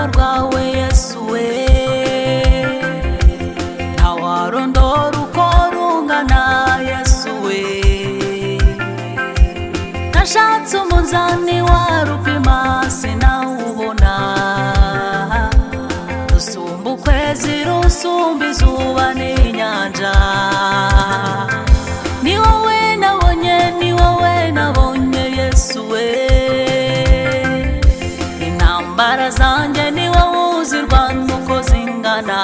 urukundo rwawe Yesu we, ntawarondora uko rungana Yesu we. Nashatse umunzani warupima sinawubona, rusumba ukwezi rusumba izuba n'inyanja. Ni wowe nabonye, ni wowe nabonye Yesu we, intambara zanjye ni wowe uzirwa nuko zingana.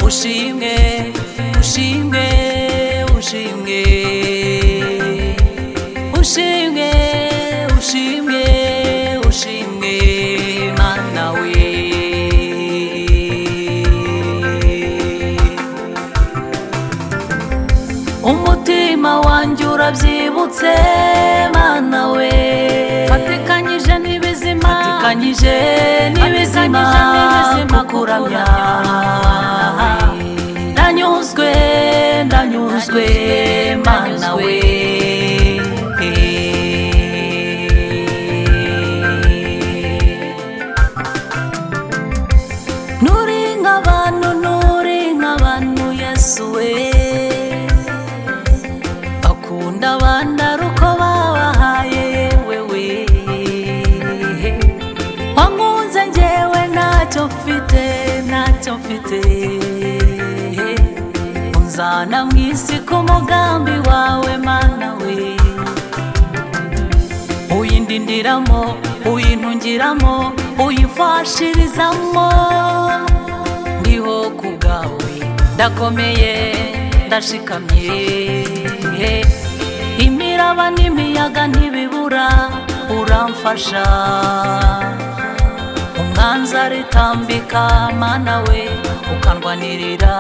Ushimwe, ushimwe, ushimwe, ushimwe, ushimwe, ushimwe Mana we. Umutima wanjye urabyibutse Mana we, fatikanyije n'ibizima, fatikanyije n'ibizima kukuramya. Ndanyuzwe, ndanyuzwe Mana we. Nuri nk'abantu, nuri nk'abantu Yesu we, bakunda abandi ari uko babahaye wewe. Wankunze njyewe ntacyo mfite, ntacyo mfite, unzana mu isi ku mugambi wawe Mana we. Uyindindiramo, uyintungiramo, uyimfashirizamo, ndiho ku bwawe ndakomeye ndashikamye. Imiraba n'imiyaga ntibibura uramfasha, umwanzi aritambika Mana we ukandwanirira.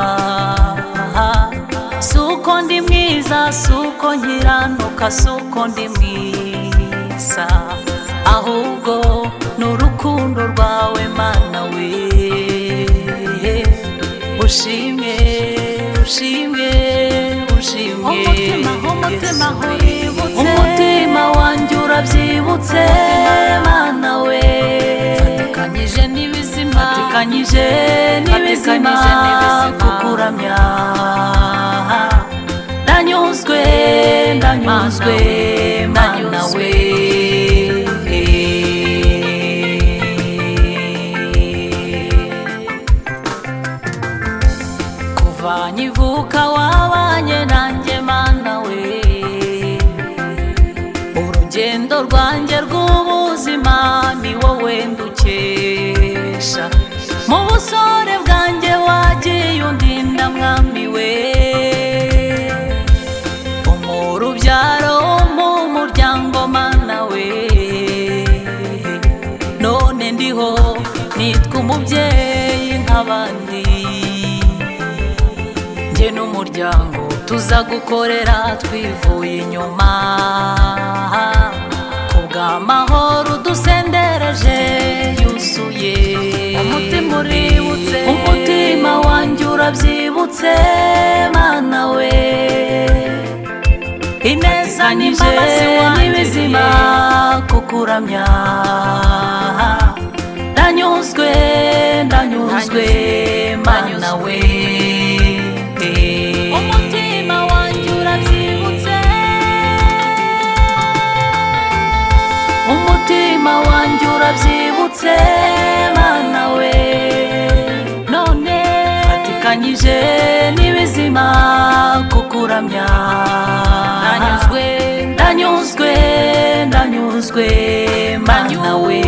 Suko ndi mwiza, suko nkiranuka, suko ndi mwiza, ahubwo n'urukundo rwawe Mana we. Ushimwe, ushimwe, ushimwe, umutima wanjye urabyibutse Mana we, fatikanyije n'ibizima, fatikanyije n'ibizima kukuramya. Ndanyuzwe, ndanyuzwe Mana we. Kuva nkivuka wabanye nanjye Mana we, urugendo rwanjye rw'ubuzima ni wowe ndukesha. Mu busore bwanjye wagiye undinda Mwami we, mu rubyaro mu muryango Mana we. None ndiho nitwa umubyeyi nk'abandi, njye n'umuryango tuzagukorera twivuye inyuma. Kubw'amahoro dusendereje yuzuye, umutima uributse, umutima wanjye urabyibutse Mana we. Ineza n'imbabazi n'ibizima kukuramya. Ndanyuzwe, ndanyuzwe Mana we. Umutima wanjye urabyibutse, umutima wanjye urabyibutse Mana we. None fatikanyije n'ibizima kukuramya. Ndanyuzwe, ndanyuzwe, ndanyuzwe Mana we.